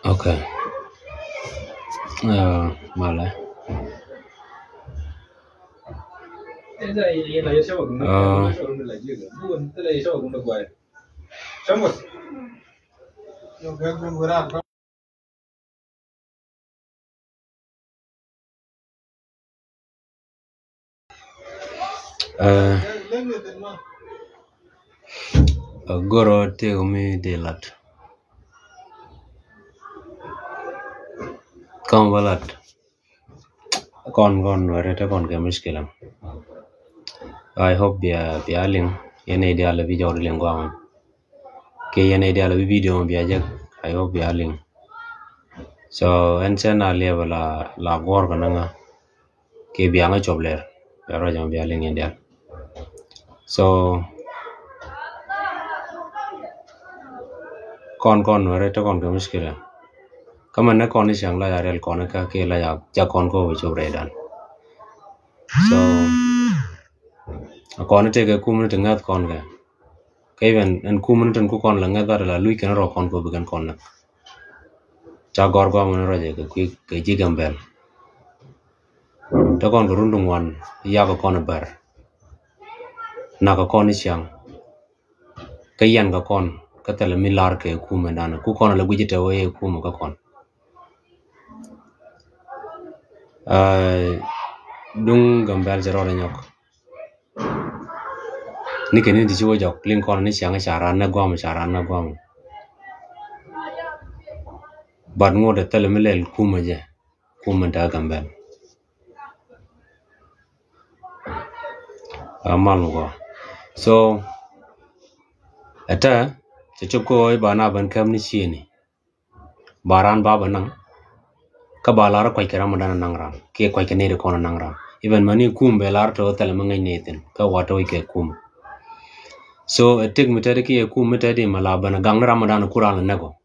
Okay. Mala. Goro te umi de lat. Kam balat. Kon werete kon ke muskilam. I hope biya ling yene dia la video ling gwam. Ke yene dia la video biya jak. I hope biya ling. So en sena level la gor kananga ke biya nga chobler. Pero jam biya ling yendia. So kon werete kon ke muskilam. Kaman na kon isang la yarel kon ka ke la ya kon ko chobre dan. So kon te ke kumun te ngat kon ga. Kaiven en kumun ten ku kon la ngat la lui ken ro kon ko bukan kon na. Cha gor go mun ro je ke ji gambel. Ta kon rundung wan ya ko kon bar. Na ko kon isang. Kayan ga kon ka tele milar ke kumun dan ku kon la gujite we kumu ka kon. Dung gambel jero la nyok. Ni kene di jiwo jok lin kon ni siang charan na gwam. Bad ngode tele melel kuma je. Kuma da gambel. Amal go. So ata chuko bana ban kam ni chini. Baran baba nang ka balara kwai kera madana nangram. Ke kwai kene de kon nangram. Even mani kum belar to tele mangai neten ka wato ke kum. So etik mitade ki kum mitade malabana gang ramadan kuran nego.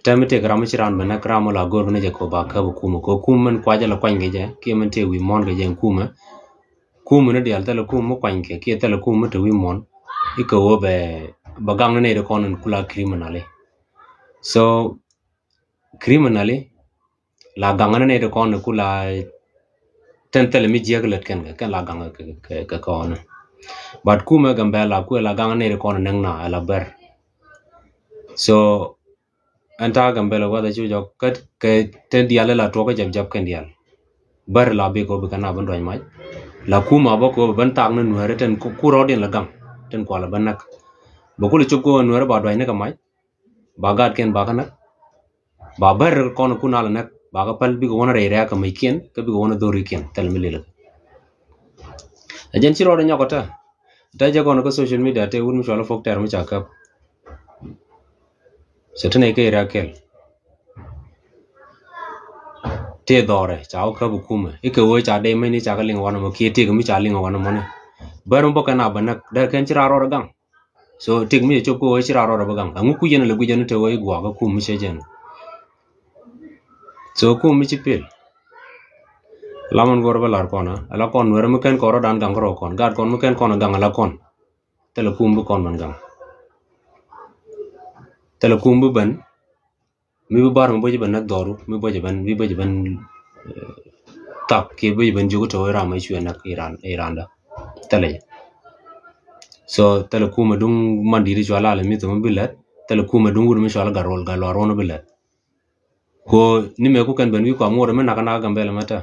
Tamite gram chiran bana kram la gor ne je ko ba ka kum ko kum man kwaja la kwang ge ke man te wi mon ge jen kum ne dial tele kum mo kwang ke tele kum te wi mon iko wo be ba gang ne de kon kula criminally. So criminally la gang ne de kon kula ten tele mi je glet ken la gang ke kon. But kuma gambela ku la gang ne de kon nang na la ber. So anta gambela wada chu jok kat ke ten dial la to ka jab ken dial bar la be ko be kana ban doy mai la kuma ba ko ban tak na nuare ten ku ro den la gang ten ko la ban nak ba ko le chu ko nuare ba doy ne ka mai ba gat ken ba kana ba bar kon ku na la nak ba ga pal bi ko wona re re ka mai ken ka bi ko wona do ri ken tel mi le ajen ci ro de nyokota da je ko social media te wun mi so la fok ter mi chaka setene ke rakel te dore chao ka bukuma ike wo cha de mai ni cha ka ling wana mo ki te mi cha ling wana mo ne barum boka na banak da kan chira ro gang so tik mi cho ko chira ro gang angu ku yen le gu jen te wo igwa ka ku mi che jen so ku mi chi pel lamon gor balar kona ala kon wer mu ken ko ro dan gang ro kon gad kon mu ken kon gang ala kon tele kum bu kon man gang tele kum bu ban mi bu bar mo boje ban nak doru mi boje ban tak ke boje ban jogo to ra mai chu nak iran da tele so tele kuma dung mandiri jwala le mi to bilet tele kuma dung gur mi jwala garol no bilet ko ni me ku kan ban wi ko ngore me nakana gambele mata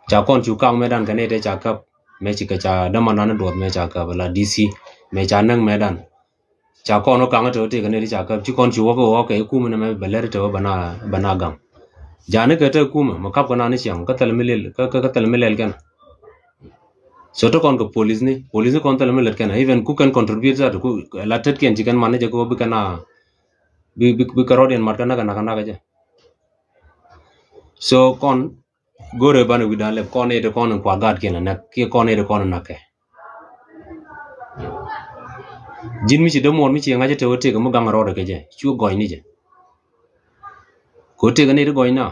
cha kon chu kang medan kane te cha kap me chi ka cha da manana do me cha ka bala dc me cha nang medan cha kon no kang to te kane ri cha kap chi kon chu wo ke kuma ne me beler to bana gam jane ke te kuma ma kap kana ni siang ka tele milel ka tele milel kan so to kon ko police ni kon tele milel kan even ku kan contribute za ku la tet ken jikan mane je ko bi kana bi karodian mar kana ga je so kon gore bana widan le kon e de kon kwa gad ken na ke kon e de kon na ke jin mi ci de mon mi ci ngaje te wote ga mu gang ro de ke je chu goy ni je ko te ga ne de goy na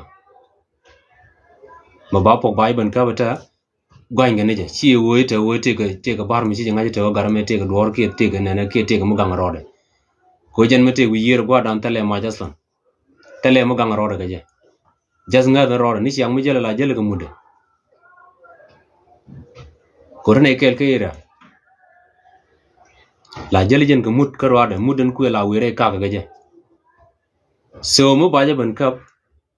ma ba pok bai ban ka bata goy ngene je ci wote ga te ga bar mi ci ngaje te ga garame te ga dor ke te ga ne ke te ga mu gang ro de ko jen mete wi yer gwa dan tele ma jaslan tele mo gang rode gaje jas nga da rode ni siang mi jela la jela ga mude ko rene kel ke ira la jeli jen ga mut ka rode muden ku la were ka ga gaje so mo baje ban kap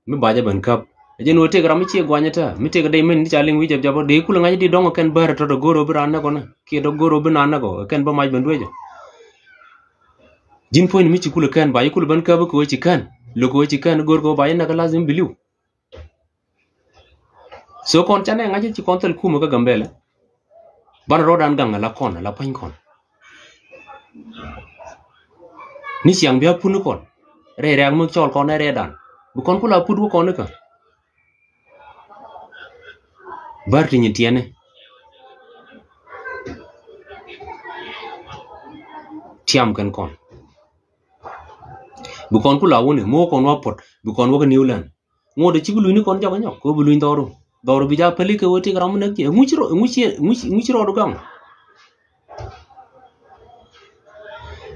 mi baje ban kap jen wote gram mi che gwanyata mi te ga dai men ni chaling wi jab jabo de kula ngaji di dongo ken bar to do goro bra na ko na ke do goro bina na ko ken ba maj ban weje jin point mi ci kula ken ba yikul ban kap ko ci kan lo ko ci kan gor ko ba na ka lazim biliu so kon chane ngaji ci kontel kuma ka gambele ban rodan ganga la kon la pan kon ni siang bia punu kon re rang mu chol kon re dan bu kon kula pudu kon ka barti ni tiene tiam kan kon bu kon kula woni mo kon wa pot bu kon wa New Land ngode ci bulu ni kon jago nyok ko bulu ndoro bi ja peli ke woti gram nak ci nguchiro do gam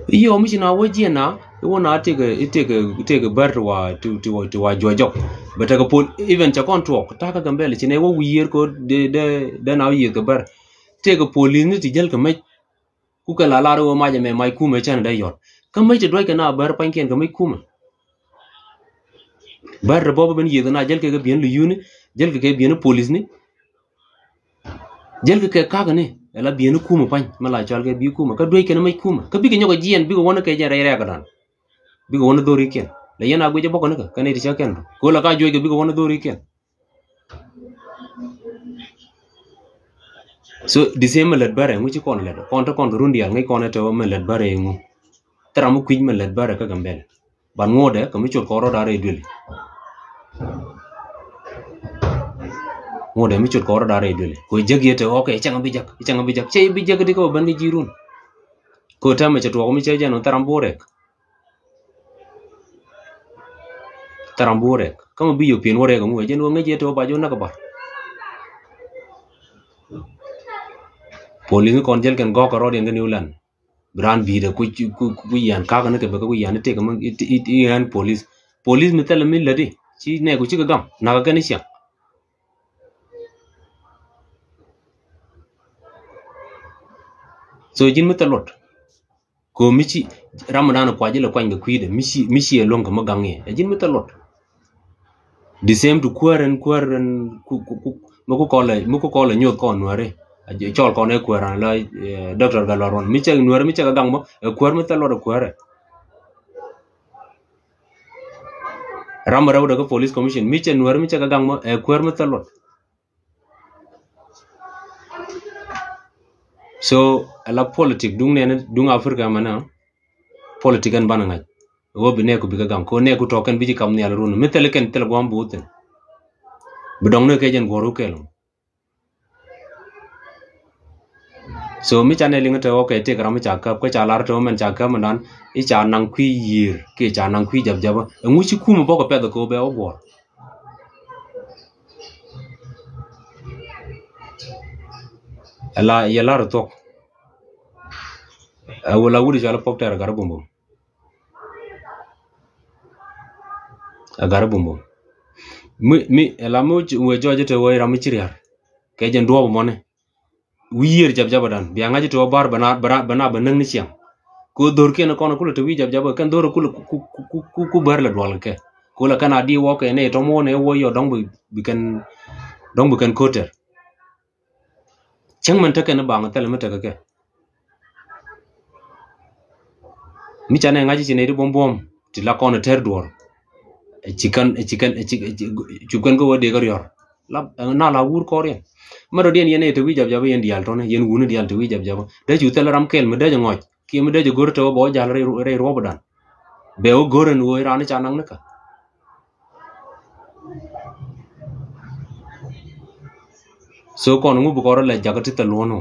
iyo mi na waje na wona tege bar wa to wa jojo bata ka pol even cha kon talk ta ka gambele ci ne wo wiyer ko de na wiyer ka bar tege polin ni ti jel ka mai ku ka la wo ma je me mai ku me chan da yor ka mai te doy ka na bar panken ka mai kuma bar bobo ben yeda na jel ke bien lu yuni jel ke bien police ni jel ke ka ga ni ela bien kuma pan mala chal ke bi kuma ka doy ke na mai kuma ka bi ke nyoga jien bi ko wona ke jere re ga dan bi ko wona dori ken la yana go je boko ne ka ne ti cha ken ko la ka joy ke bi ko wona dori ken so disem let bare ngu ci kon let kon to kon rundi al ngai kon to me let bare ngu tara mu kwij me let bare ka gambele ban ngode ka mi chul ko ro dare dweli ngode mi chul ko ro dare dweli ko jagiyete okay changa bijak che bijak di ko ban gi jirun ko ta me to ko mi che jano tarambore kama bi yo pin wore ga mu je no ngai je to ba jo na ka bar polin kon jel ken go ko ro den New Land brand bi de ku yan ka ga ne ke ba ku yan te ka man yan police mi tele mi ladi ci ne ku ci ga gam na ga ni sia so jin mi talot ko mi ci ramadan ko ajile kwang ga kuide mi ci longa ma gange jin mi talot the same to kwaren mo ko kola nyot kon ware chol kon e kwaran la doctor galaron mi che nuare mi che ga gang mo kwar mi talot kware ramara da police commission mi che nuare mi che ga gang mo kwar mi talot so la politique dung afrika mana politique an bananga wo bi ne ko bi ga gang ko ne ko token bi kam ne alrun mi tele ken tele gom buten bidong ne ke jen goru kelo so mi chane linga to okay te gram cha kap ko cha lar to men cha kap man I cha nang kwi yir ke cha nang kwi jab ngu chi kuma boko pe ko be ogor ala yela ro tok wala wuri jala pok ter gar bumbo agar bumbo mi ala mo we joje te we ram chiriar ke jen do mo ne wiyer jab dan bi ngaji to bar bana banang ni siang ko dor ke na kono kula to wi jab kan dor kula ku bar la dwal ke kula kana di wo ke ne to mo ne wo yo dong bu kan koter chang man ta ke na ba ngatal mata ke mi chane ngaji chine ri bom ti la kono ter dor chikan ko wode gar yor na la wur koren maro den yene to wi jab yen dial to ne yen wunu dial to wi jab da ju tel ram kel me da ngoj ki me da gor to bo jal re ro bodan be o goren wo ran cha nang naka so kon ngu bu koro la jagati ta lono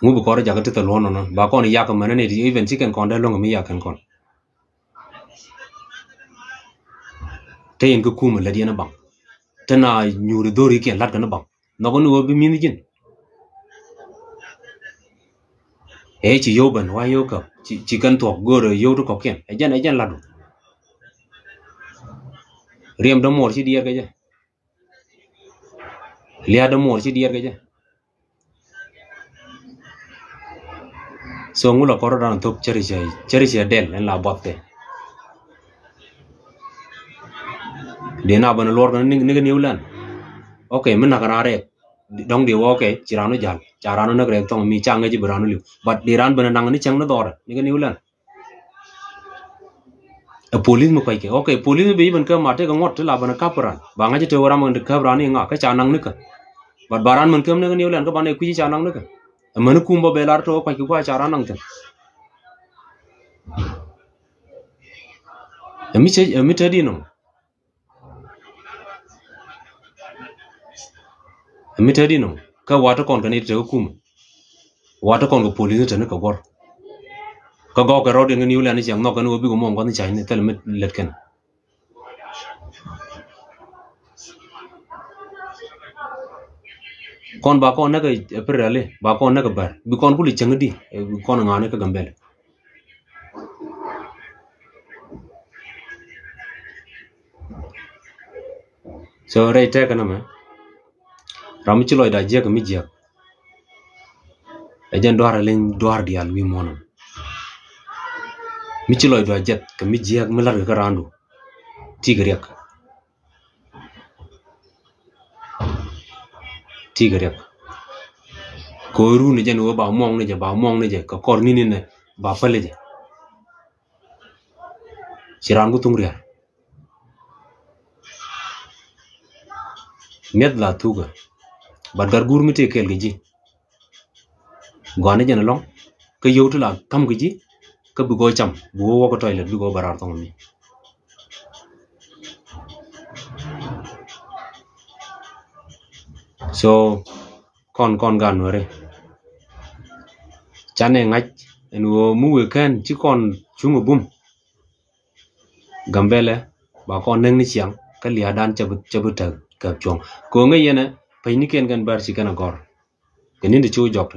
ngu bu koro jagati ta lono no ba kon yak man ne even chicken kon da longo mi yak kon tayin ko kuma la diena bang tana nyuri dori ke lat kana bang no ko no bi min jin chỉ yo ban wa yo ka chỉ cần thuộc go rồi yo to ko ken ejan la du riem da mor ci dier ga je liya da mor ci dier ga je so ngula ko ran tok cheri del en la botte de na ban lor ni niulan okay min na kana re dong di okay cirano jal carano na grek tong mi changa ji brano liu but di ran ban nang ni chang na dor ni niulan a police mo kai ke okay police be ban ka mate ka ngot la ban ka pran ba nga je te wara man ka brani nga ka chanang ni ka but baran man kam ni niulan ka ban ku ji chanang ni ka man kumba belar to kai ku charanang ten mi tadi no mi tadi no ka wata kon ka ni te kum wata kon ko police te ne ka gor ka go ka rodin ni ulan ni jang no ka no bi ko mom ko ni chai ni tel mit let ken kon ba kon na ka perale ba kon na ka bar bi kon kuli changdi kon ngane ka gambel so right ta kana ma ram ci loy da je ka mi je ejen doara len doar dial wi mono mi ci loy do jet ka mi je ak mi lar ka randu tigrek ko ru ni jen wo ba mong ni je ka kor ni ne ba pale je siran gu tungriya med la tuga badgar gur mi te kel gi gwane jena long ka yowtu la kam gi ka bu go cham bu wo ko toilet bu go barar tong mi so kon gan wore chane ngach en wo mu weekend ci kon chungu bum gambele ba kon neng ni chiang ka liya dan chabu ta ka chong ko ngai yene pai ni ken gan bar ci kana gor kenin de chu jok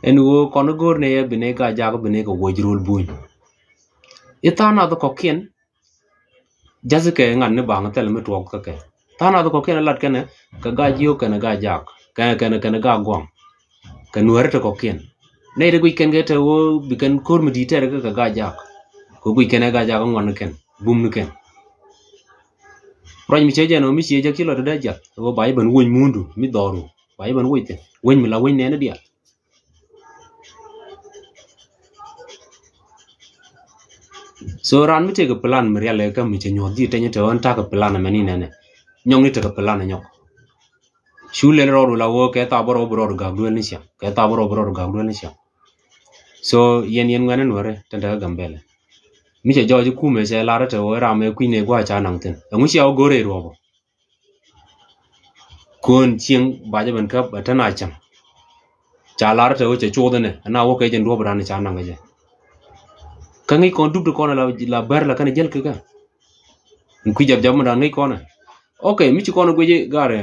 en wo kon gor ne bine ka jago bine ko wojrol buñ itana do ko ken jazike ngan ne bang tel me twok ka ke tana do ko ken lat ken ka ga jiyo ken ga jak ken ga gwang kan werte ko ken ne de ken ge te wo bi ken kor mi diter ka ga jak ko ken ga jak ngon ken bum ni ken roj mi cheje no mi cheje kilo de jak wo bai ban won mundu mi doru bai ban woite won mi la won ne na dia so ran mi te ga plan mi rele ka mi che nyod di te nyete on ta ka plan ma ni ne nyong ni te ka plan nyok shule ro la wo ke ta boro ga duel ni sia ke ta boro ga duel ni sia so yen ngane nore te da gambele mi che joji kume se la te wo ra me kwine gwa cha nang ten ngu sia o gore ro bo kon chieng ba je ban ka ba ta na cham cha la te wo che cho de ne na wo ke jen do bra ni cha nang je ka ngi kon dub de kon la bar la kan jel ka ku jab ma ngi kon okay mi ci kon go je gare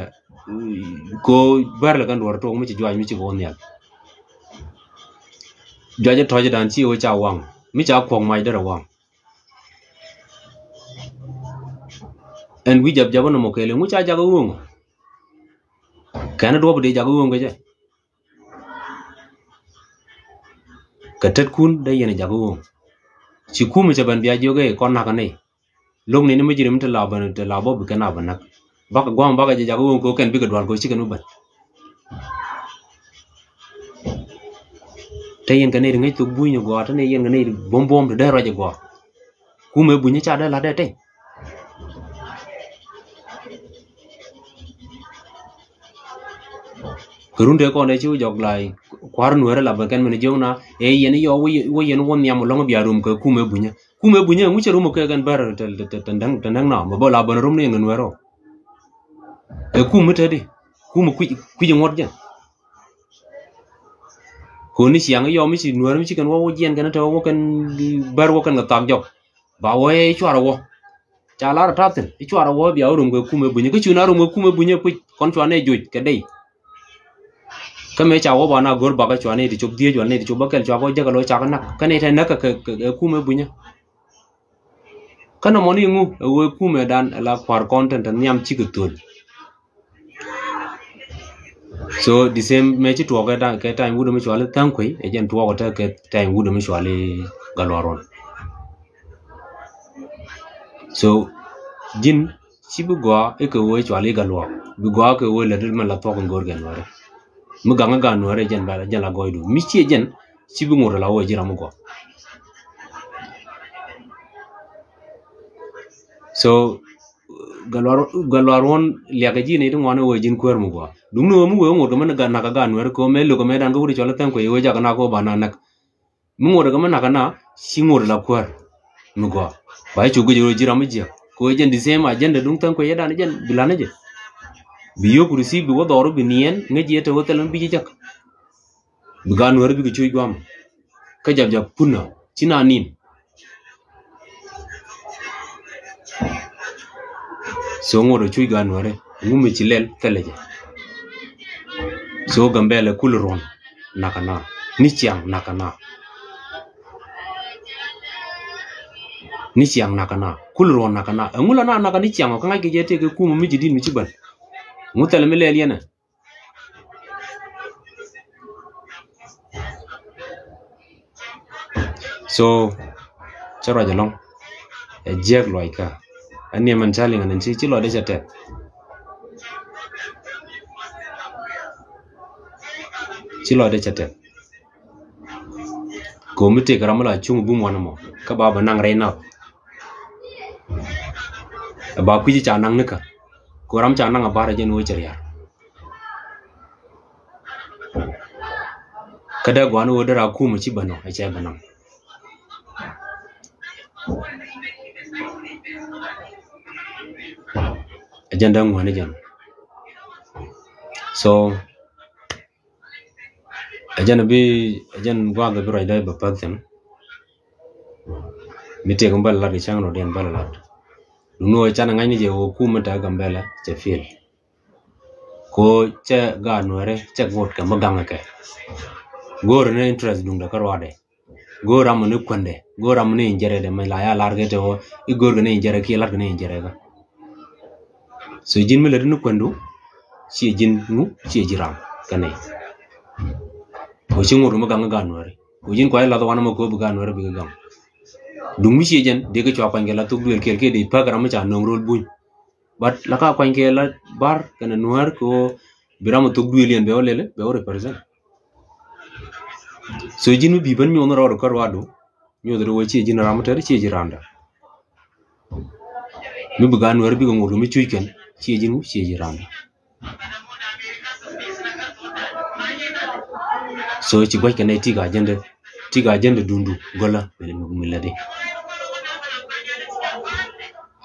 ko bar la kan do to mi ci jwa mi ci ko ne jwa toje dan ci o cha wang mi cha kwong mai da wang en wi jab no mo kele mu cha jago wong kana do de jago wong je ka tet kun da yene jago wong ci kuma ce ban biya joge kon na kanai lom ne mi jirim ta labo bi kana banak baka gwam baka je jago ko ken bi ga dwal ko ci kan ban te yen kanai ngai tu buñu go ta ne yen kanai bom de roje go kuma buñu cha da la da te kurunde ko ne ci jog lai kwar nuere la bakan mene jona e yen yo wo yen won yam longo biya rum ko kuma bunya mu che rum ko gan bar tandang na mo la ban rum ne ngen wero e kuma tedi kuma ku je ngot jan ko ni siang yo mi ci nuere mi ci kan wo jen kan to wo kan bar wo kan ta jok ba wo e chwara wo cha la ta tin e chwara wo biya rum ko kuma bunya ko chuna rum ko kuma bunya ku kon chwane joj ka dei kame cha wo bana gor baga chwane di chop die jwane di chop bakel chwa jaga lo cha kana kane ta naka kume bunya kana moni ngu we kume dan la kwar content nyam chikutol so the same mechi to ga time wudu mi chwale tankoi ejen to ga ta time wudu mi chwale galwaron so jin sibu gwa e ko we chwale galwa bu gwa ko we la dil man la to ngor gen ware mu ganga ga ware jen bala jen la goydu mi ci jen sibu ngor la wo jira mu go so galwaron liaga ji ne dum wana wo jin kwer mu go dum no mu wo ngor ga man ga na ga ware ko melo ko medan go wuri chwale tankoi we jaga na ko bana nak mu ngor ga man na kana si ngor la kwer mu go bai chu go jira mu je ko jen di same agenda dung tan ko yedan jen bilana je biyo kursi bi wodoro bi nien ngaji to hotel bi jak bugan wor bi chu gwam ka jab punna cina nin so ngoro chu gan wore ngumi ci lel teleje so gambele kulron nakana ni chiang nakana kulron nakana ngula na nakani chiang ko ngai je te ke kumu mi jidin mi ci ban ngutal mi lel yana so chara jalong e jeg loika ani man chali nganen ci lo de jate ko mi te karamala chung bu mo na mo ka baba nang reina ba ku ji cha nang nika ko ram cha nang abara je no chariya kada gwanu wodara ku mu ci bano a ce banam agenda ngwane jam so ajan gwa ga biro dai ba pakten mite gambal la chang no den balalat no chana ngani je wo kumata gambala che fil ko che ga nore che got ka maganga ke gor ne interest dung da karwade goram ne kwande goram ne injere de mai la ya large te o I gor ne injere ki large ne injere ga so jin mi la nu kwando ci jin nu ci jiram kanai ko ci ngoro maganga ga nore ko jin ko ay la do wana ko bu ga nore bi gam dung mi ci jen de ga ci apan gela to duel kelke de pagram cha no rol buñ bat la ka apan gela bar kana noir ko biram to duel yen be olele be o represent so jin bi ban mi on ro ko wado ñu do wo ci jin ramatar ci jiranda mi bu ga nore bi go ngoro mi ci ken ci jin ci jiranda so ci goy kene tiga jende dundu gola bele mi lade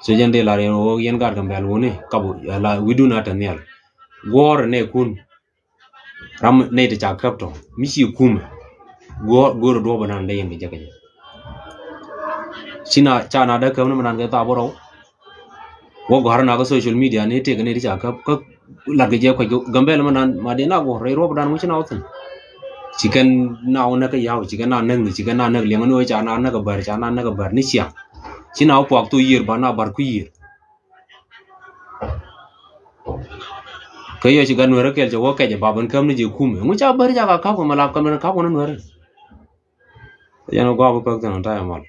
so jende la re o yen gar gambal woni kabu la widuna tanyal gor ne kun ram ne de cha kapto mi ci kuma gor do banan de yen jaga sina cha na da kam nan ga ta boro wo gar na ga social media ne te ga ne de cha kap ka la ga je ko gambel manan ma de na go re ro banan mu ci na wutun chicken na ona ka yaw chicken na nang chicken na nang lengan no cha na ka bar cha na ka bar ni sia china o pok to yir bana bar ku yir kayo chicken no rakel jo ka je baban kam ni je kume mu cha bar ja ka ko mala kam na ka ko no re ya no go ba pa ta na ta mal